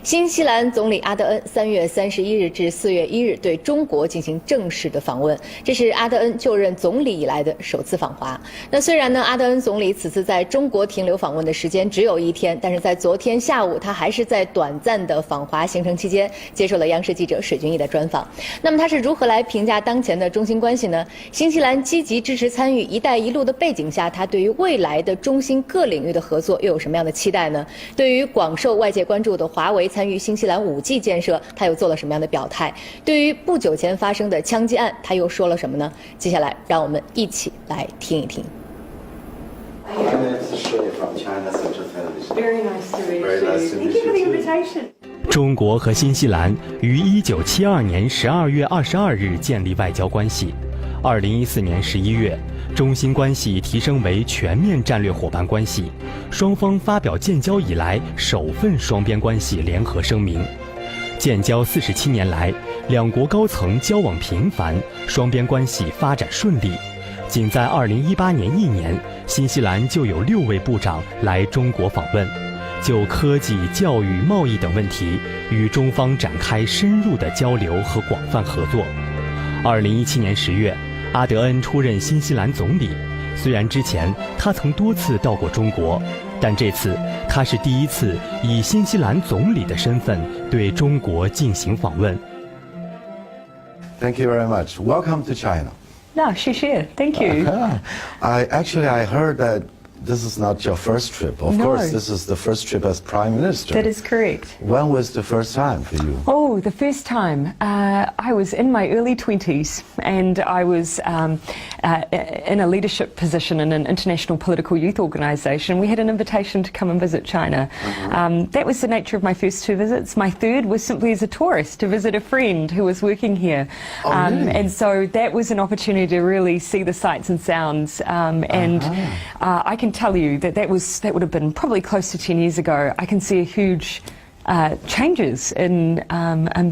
新西兰总理阿德恩3月31日至4月1日对中国进行正式的访问，这是阿德恩就任总理以来的首次访华。那虽然呢，阿德恩总理此次在中国停留访问的时间只有1天，但是在昨天下午，他还是在短暂的访华行程期间接受了央视记者水均益的专访。那么他是如何来评价当前的中新关系呢？新西兰积极支持参与“一带一路”的背景下，他对于未来的中新各领域的合作又有什么样的期待呢？对于广受外界关注的华为参与新西兰5G 建设，他又做了什么样的表态？对于不久前发生的枪击案，他又说了什么呢？接下来，让我们一起来听一听。中国和新西兰于1972年12月22日建立外交关系，2014年11月，中新关系提升为全面战略伙伴关系，双方发表建交以来首份双边关系联合声明。建交47年来，两国高层交往频繁，双边关系发展顺利。仅在2018年1年，新西兰就有6位部长来中国访问，就科技、教育、贸易等问题与中方展开深入的交流和广泛合作。2017年10月，阿德恩出任新西兰总理。虽然之前他曾多次到过中国，但这次他是第一次以新西兰总理的身份对中国进行访问。 Thank you very much. Welcome to China. No, sure. Thank you. I heard that this is not your first trip. Of course, this is the first trip as Prime Minister. That is correct. When was the first time for you? Oh, the first time. I was in my early 20s and I was in a leadership position in an international political youth organisation. We had an invitation to come and visit China. That was the nature of my first 2 visits. My third was simply as a tourist to visit a friend who was working here. Really? And so that was an opportunity to really see the sights and sounds. I can tell you that would have been probably close to 10 years ago. I can see a huge changes in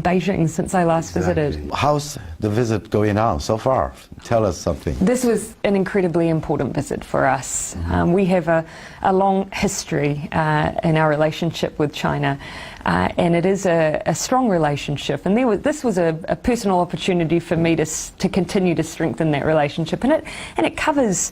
Beijing since I last visited. How's the visit going on so far? Tell us something. This was an incredibly important visit for us. We have a long history in our relationship with China. And it is a strong relationship, and this was a personal opportunity for me to continue to strengthen that relationship. And it covers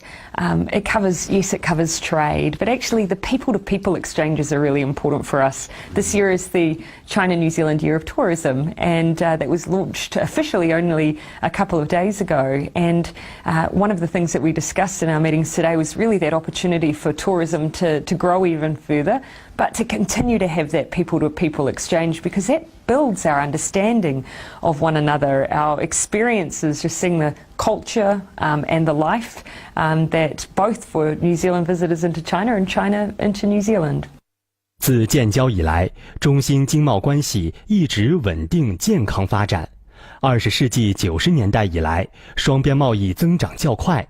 trade, but actually the people-to-people exchanges are really important for us. This year is the China-New Zealand Year of Tourism, and that was launched officially only a couple of days ago. And one of the things that we discussed in our meetings today was really that opportunity for tourism to grow even further, but to continue to have that people-to-people exchange, because that builds our understanding of one another, our experiences, just seeing the culture and the life that both for New Zealand visitors into China and China into New Zealand. 自建交以来，中新经贸关系一直稳定健康发展。20世纪90年代以来，双边贸易增长较快。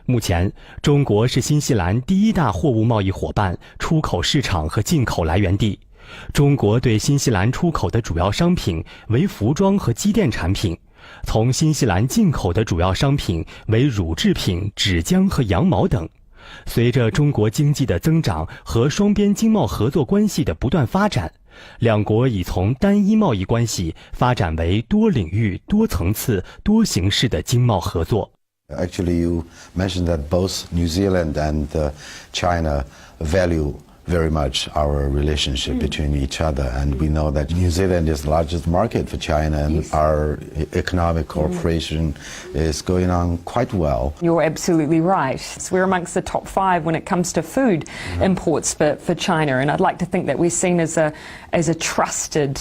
目前，中国是新西兰第1大货物贸易伙伴、出口市场和进口来源地。中国对新西兰出口的主要商品为服装和机电产品，从新西兰进口的主要商品为乳制品、纸浆和羊毛等。随着中国经济的增长和双边经贸合作关系的不断发展，两国已从单一贸易关系发展为多领域、多层次、多形式的经贸合作。 Actually, you mentioned that both New Zealand and China value very much our relationship between each other, and we know that New Zealand is the largest market for China, and our economic cooperation is going on quite well. You're absolutely right. So we're amongst the top 5 when it comes to food imports for China, and I'd like to think that we're seen as a trusted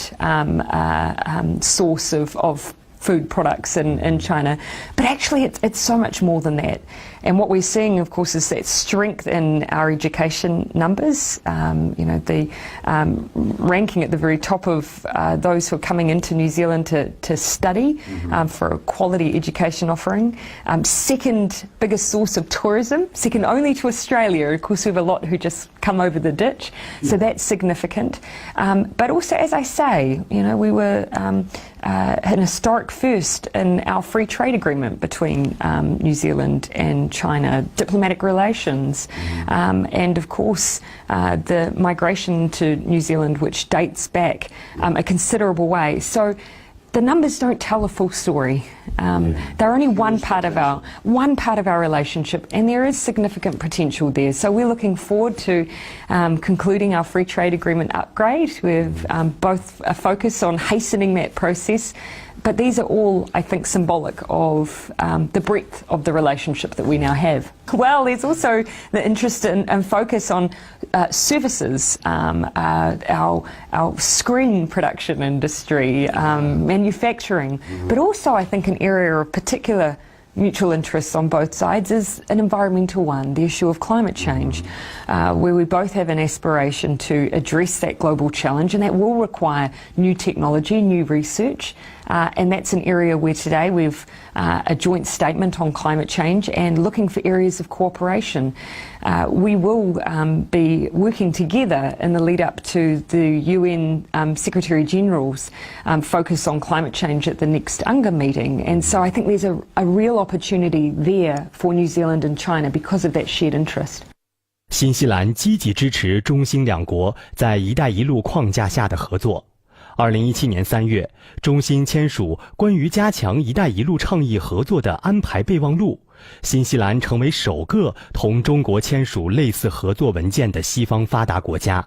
source of food products in China, but actually it's so much more than that. And what we're seeing, of course, is that strength in our education numbers. The ranking at the very top of those who are coming into New Zealand to study for a quality education offering. Second biggest source of tourism, second only to Australia. Of course, we have a lot who just come over the ditch, so that's significant. But also, as I say, we were an historic first in our free trade agreement between New Zealand and China, diplomatic relations, and of course the migration to New Zealand, which dates back a considerable way. So the numbers don't tell a full story. They're only one part of our relationship, and there is significant potential there. So we're looking forward to concluding our free trade agreement upgrade. We've both a focus on hastening that process, but these are all, I think, symbolic of the breadth of the relationship that we now have. Well, there's also the interest and focus on services, our screen production industry, manufacturing, but also I think an area of particular mutual interests on both sides is an environmental one, the issue of climate change, where we both have an aspiration to address that global challenge, and that will require new technology, new research, and that's an area where today we've a joint statement on climate change and looking for areas of cooperation. We will be working together in the lead up to the UN Secretary General's focus on climate change at the next UNGA meeting, and so I think there's a real opportunity there for New Zealand and China because of that shared interest. 新西兰积极支持中新两国在“一带一路”框架下的合作。2017年3月，中新签署关于加强“一带一路”倡议合作的安排备忘录，新西兰成为首个同中国签署类似合作文件的西方发达国家。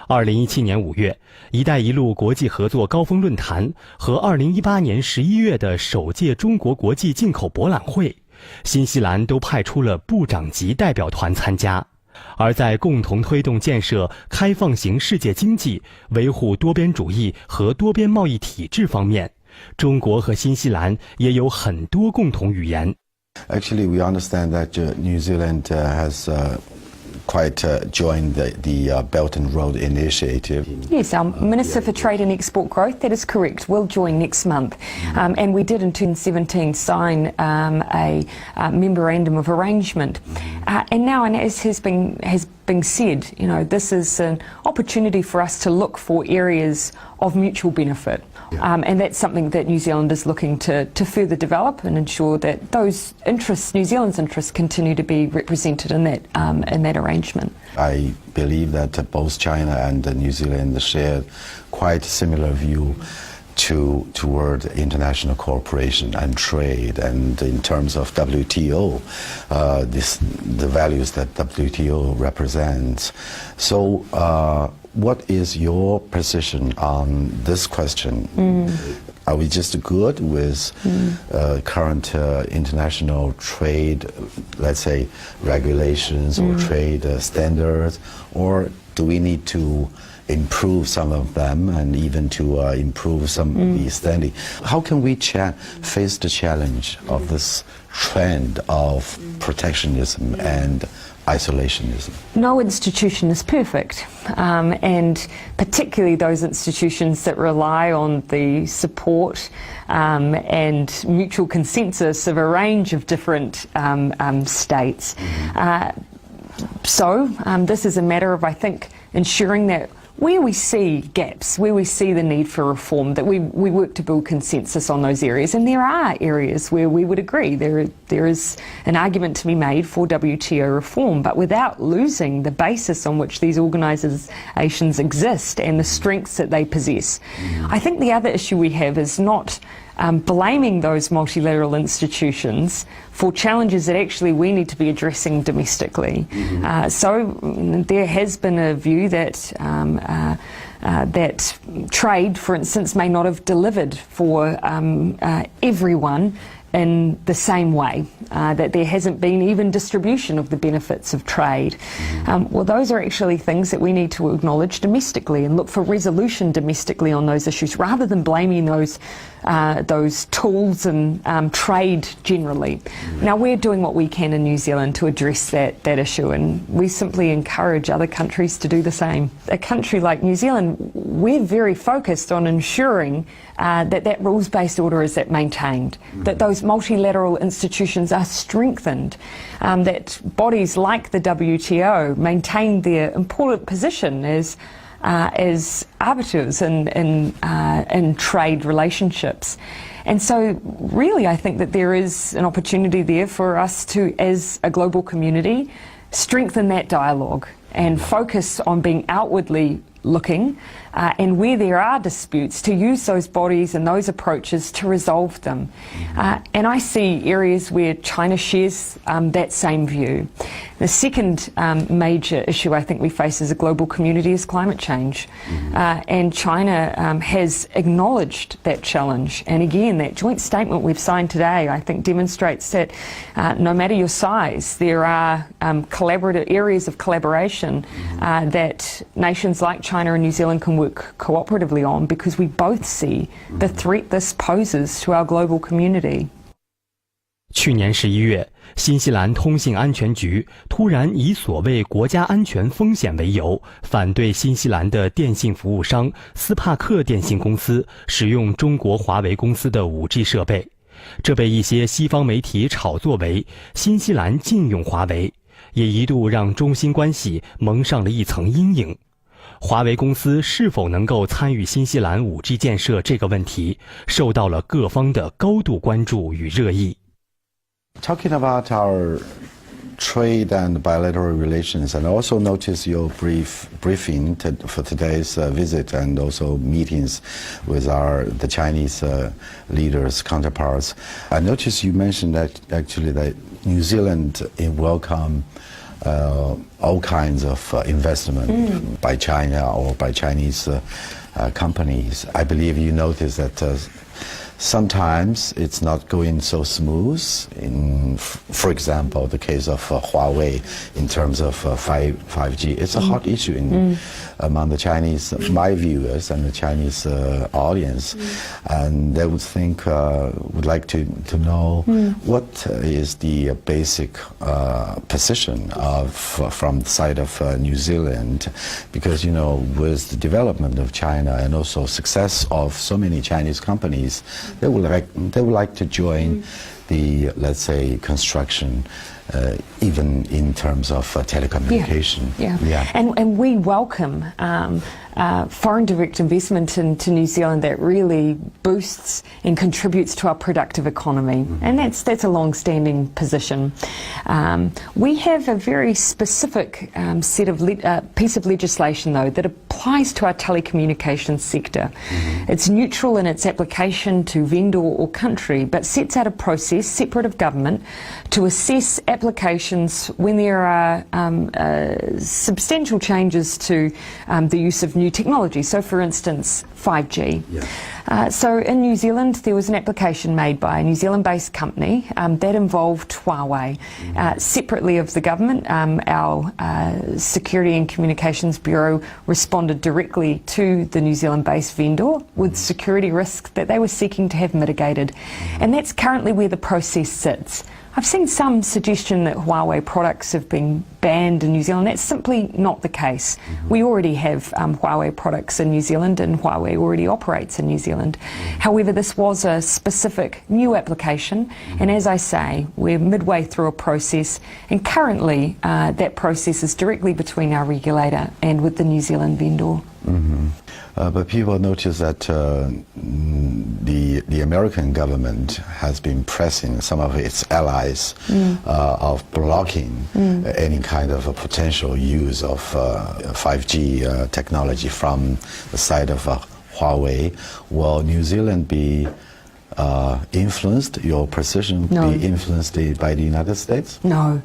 2017年5月，“一带一路”国际合作高峰论坛和2018年11月的首届中国国际进口博览会，新西兰都派出了部长级代表团参加。而在共同推动建设开放型世界经济、维护多边主义和多边贸易体制方面，中国和新西兰也有很多共同语言。Actually, we understand that New Zealand has quite joined the Belt and Road Initiative. Yes, our Minister for Trade and Export Growth, that is correct, will join next month. And we did in 2017 sign a memorandum of arrangement. And now, and as has been said, you know, this is an opportunity for us to look for areas of mutual benefit. And that's something that New Zealand is looking to further develop and ensure that those interests, New Zealand's interests, continue to be represented in that arrangement. I believe that both China and New Zealand share quite similar view toward international cooperation and trade, and in terms of WTO, the values that WTO represents. So, what is your position on this question? Are we just good with current international trade, let's say, regulations or trade standards, or do we need to improve some of them and even to improve some of the standing? How can we face the challenge of this trend of protectionism and isolationism? No institution is perfect, and particularly those institutions that rely on the support and mutual consensus of a range of different states. So this is a matter of, I think, ensuring that where we see gaps, where we see the need for reform, that we work to build consensus on those areas. And there are areas where we would agree. There is an argument to be made for WTO reform, but without losing the basis on which these organisations exist and the strengths that they possess. I think the other issue we have is not blaming those multilateral institutions for challenges that actually we need to be addressing domestically. So there has been a view that that trade, for instance, may not have delivered for everyone in the same way, that there hasn't been even distribution of the benefits of trade. Well, those are actually things that we need to acknowledge domestically and look for resolution domestically on those issues, rather than blaming those tools and trade generally. Now, we're doing what we can in New Zealand to address that issue, and we simply encourage other countries to do the same. A country like New Zealand, we're very focused on ensuring that rules-based order is maintained, that those multilateral institutions are strengthened, that bodies like the WTO maintain their important position as as arbiters in trade relationships. And so really I think that there is an opportunity there for us to, as a global community, strengthen that dialogue and focus on being outwardly looking, and where there are disputes, to use those bodies and those approaches to resolve them. And I see areas where China shares that same view. The second major issue I think we face as a global community is climate change. And China has acknowledged that challenge. And again, that joint statement we've signed today, I think, demonstrates that no matter your size, there are collaborative areas of collaboration that nations like China and New Zealand can work cooperatively on, because we both see the threat this poses to our global community. 去年11月，新西兰通信安全局突然以所谓国家安全风险为由，反对新西兰的电信服务商斯帕克电信公司使用中国华为公司的 5G 设备，这被一些西方媒体炒作为新西兰禁用华为，也一度让中新关系蒙上了一层阴影。华为公司是否能够参与新西兰 5G 建设这个问题，受到了各方的高度关注与热议。Talking about our trade and bilateral relations, and also notice your briefing for today's visit, and also meetings with the Chinese leaders, counterparts. I noticed you mentioned that actually that New Zealand welcome all kinds of investment by China or by Chinese companies. I believe you noticed that sometimes it's not going so smooth. For example, the case of Huawei in terms of 5G. It's a hot issue among the Chinese, my viewers and the Chinese audience, and they would think, would like to know what is the basic position from the side of New Zealand, because with the development of China and also success of so many Chinese companies, they would like to join the, let's say, construction, even in terms of telecommunication. Yeah. And we welcome foreign direct investment into New Zealand that really boosts and contributes to our productive economy, and that's a long-standing position. We have a very specific piece of legislation, though, that applies to our telecommunications sector. It's neutral in its application to vendor or country, but sets out a process separate of government to assess applications when there are substantial changes to the use of new technology. So, for instance, 5G. So in New Zealand, there was an application made by a New Zealand-based company that involved Huawei. Separately of the government, our Security and Communications Bureau responded directly to the New Zealand-based vendor with security risks that they were seeking to have mitigated. And that's currently where the process sits. I've seen some suggestion that Huawei products have been banned in New Zealand. That's simply not the case. We already have Huawei products in New Zealand, and Huawei already operates in New Zealand. However, this was a specific new application, and as I say, we're midway through a process, and currently that process is directly between our regulator and with the New Zealand vendor. But people notice that the American government has been pressing some of its allies of blocking any kind of a potential use of 5G technology from the side of Huawei. Will New Zealand be influenced, your position be influenced by the United States? No.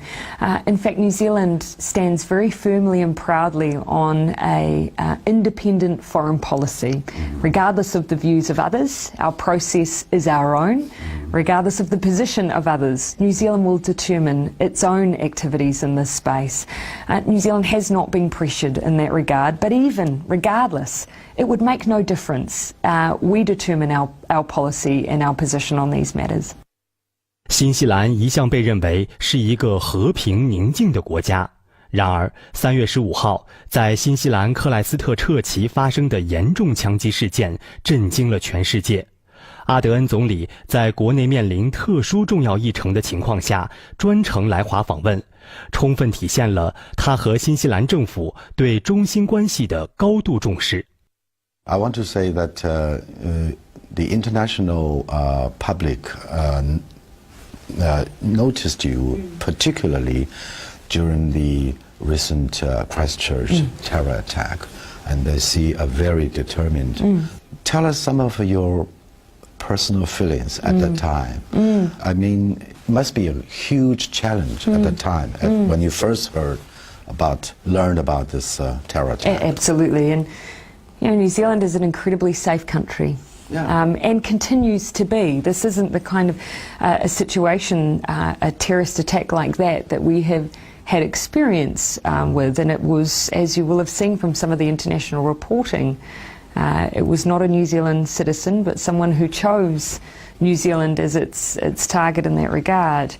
In fact, New Zealand stands very firmly and proudly on a independent foreign policy. Regardless of the views of others, our process is our own. Regardless of the position of others, New Zealand will determine its own activities in this space. New Zealand has not been pressured in that regard, but even regardless, it would make no difference. We determine our policy and our position on these matters. 新西兰一向被认为是一个和平宁静的国家，然而3月15号，在新西兰克莱斯特彻奇发生的严重枪击事件震惊了全世界。阿德恩总理在国内面临特殊重要议程的情况下，专程来华访问，充分体现了他和新西兰政府对中新关系的高度重视。I want to say that the international public noticed you particularly during the recent Christchurch terror attack, and they see a very determined. Tell us some of your personal feelings at that time. I mean, it must be a huge challenge at the time when you first learned about this terror attack. Absolutely, and New Zealand is an incredibly safe country. And continues to be. This isn't the kind of a situation, a terrorist attack like that we have had experience with, and it was, as you will have seen from some of the international reporting, it was not a New Zealand citizen, but someone who chose New Zealand as its target in that regard.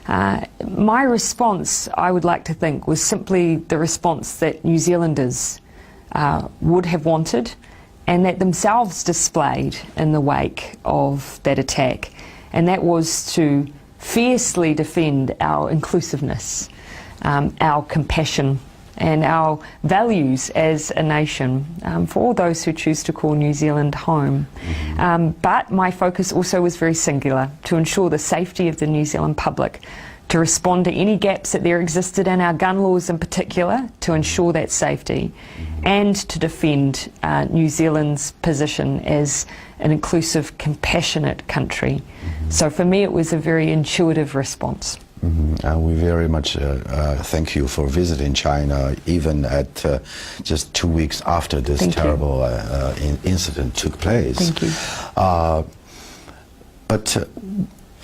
My response, I would like to think, was simply the response that New Zealanders would have wanted, and that themselves displayed in the wake of that attack, and that was to fiercely defend our inclusiveness, our compassion, and our values as a nation for all those who choose to call New Zealand home. But my focus also was very singular, to ensure the safety of the New Zealand public, to respond to any gaps that there existed in our gun laws in particular, to ensure that safety, and to defend New Zealand's position as an inclusive, compassionate country. So for me it was a very intuitive response. We very much thank you for visiting China, even at just 2 weeks after this terrible incident took place. Thank you. But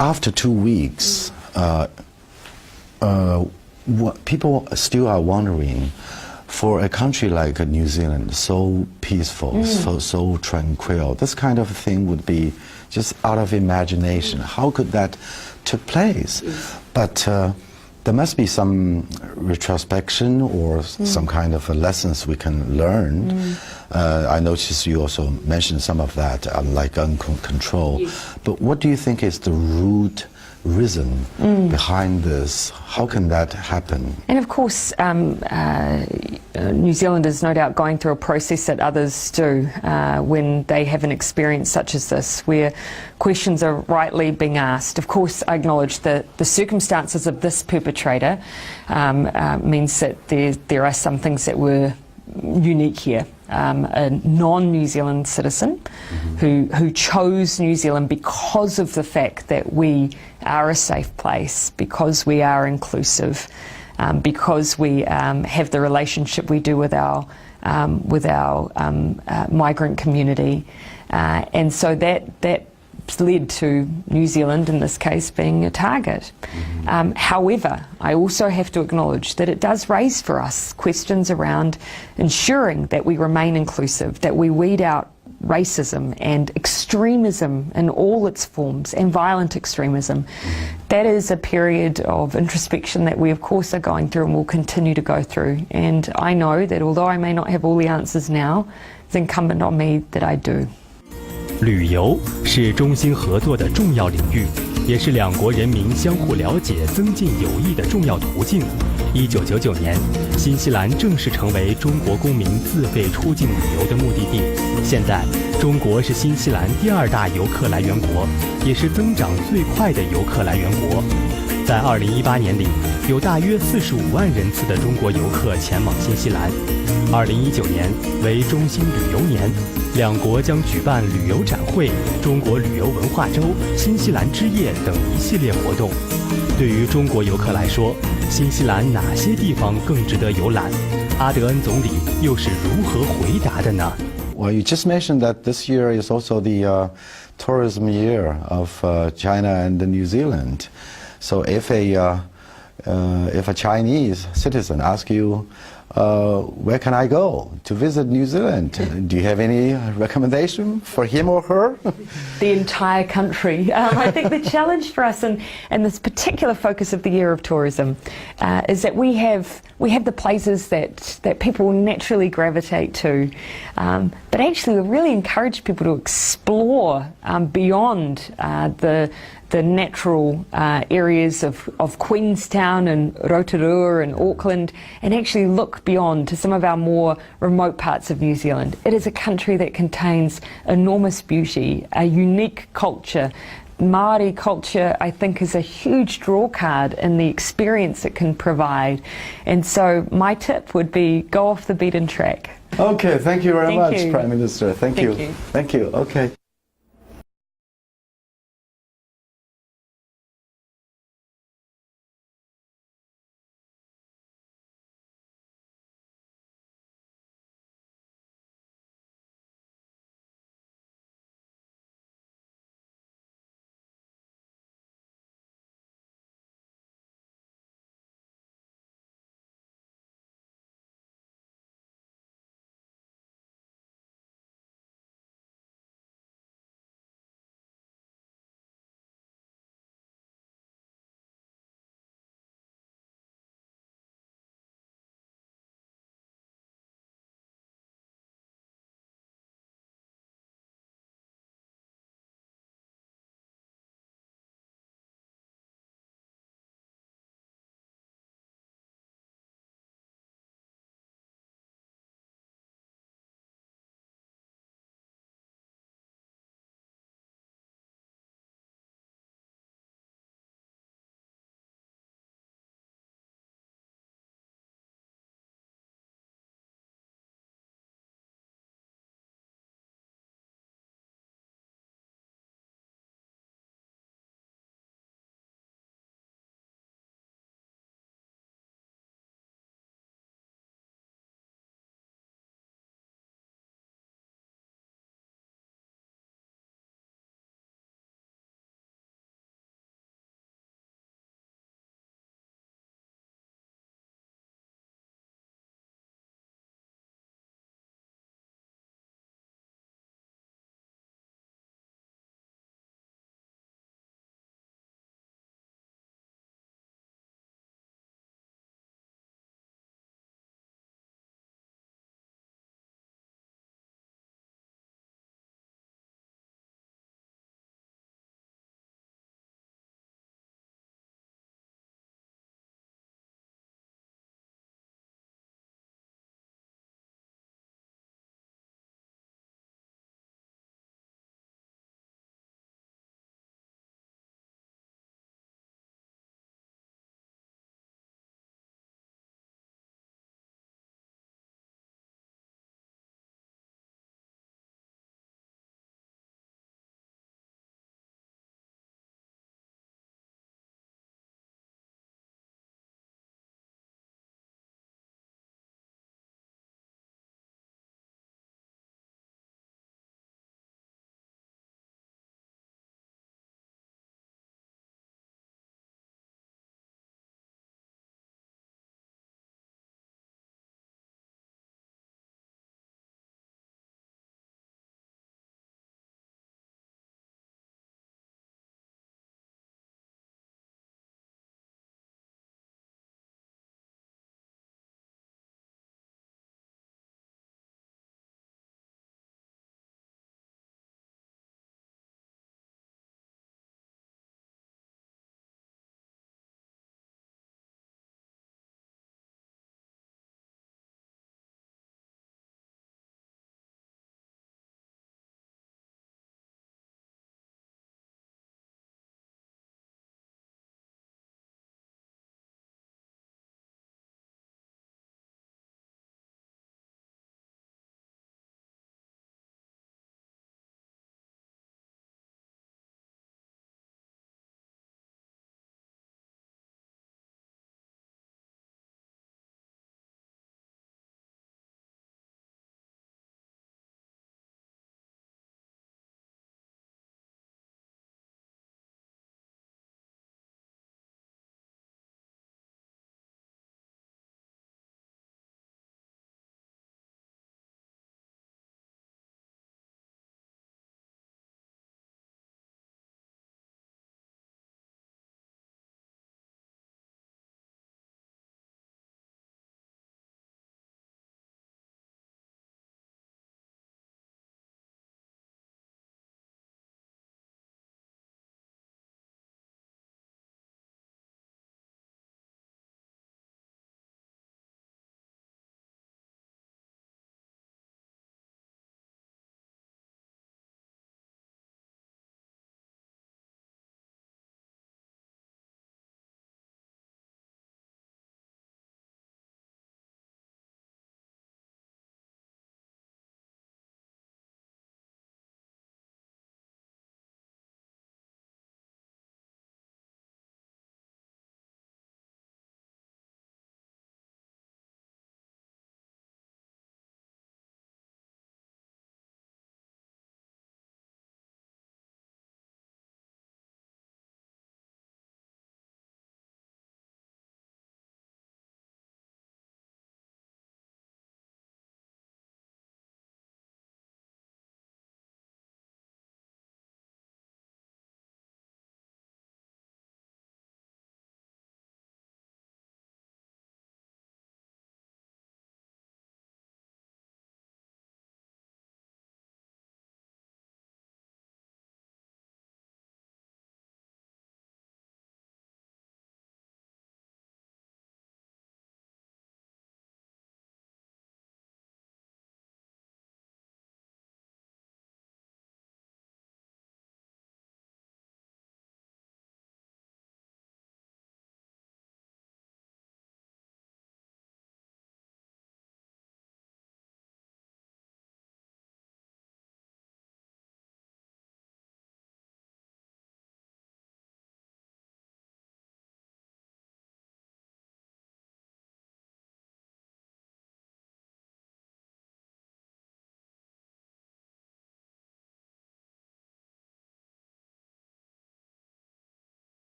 after 2 weeks, people still are wondering, for a country like New Zealand, so peaceful, so tranquil, this kind of thing would be just out of imagination. How could that took place? But there must be some retrospection or some kind of lessons we can learn. I noticed you also mentioned some of that, like gun control. But what do you think is the root reason behind this? How can that happen? And of course, New Zealand is no doubt going through a process that others do when they have an experience such as this, where questions are rightly being asked. Of course, I acknowledge that the circumstances of this perpetrator means that there are some things that were unique here. A non-New Zealand citizen who chose New Zealand because of the fact that we are a safe place, because we are inclusive, because we have the relationship we do with our migrant community, and so that led to New Zealand, in this case, being a target. However, I also have to acknowledge that it does raise for us questions around ensuring that we remain inclusive, that we weed out racism and extremism in all its forms, and violent extremism. That is a period of introspection that we of course are going through and will continue to go through. And I know that although I may not have all the answers now, it's incumbent on me that I do. 旅游是中新合作的重要领域，也是两国人民相互了解、增进友谊的重要途径。1999年，新西兰正式成为中国公民自费出境旅游的目的地。现在，中国是新西兰第2大游客来源国，也是增长最快的游客来源国。在2018年里，有大约45万人次的中国游客前往新西兰。2019年为中新旅游年，两国将举办旅游展会、中国旅游文化周、新西兰之夜等一系列活动。对于中国游客来说，新西兰哪些地方更值得游览？阿德恩总理又是如何回答的呢？ Well, you just mentioned that this year is also the tourism year of China and New Zealand. So if a Chinese citizen asks you, where can I go to visit New Zealand? Do you have any recommendation for him or her? The entire country. I think the challenge for us and this particular focus of the year of tourism is that we have the places that people naturally gravitate to, but actually we really encourage people to explore beyond the natural areas of Queenstown and Rotorua and Auckland, and actually look beyond to some of our more remote parts of New Zealand. It is a country that contains enormous beauty, a unique culture. Māori culture, I think, is a huge draw card in the experience it can provide. And so my tip would be go off the beaten track. Okay, thank you very much, you. Prime Minister. Thank you. You. Thank you. Okay.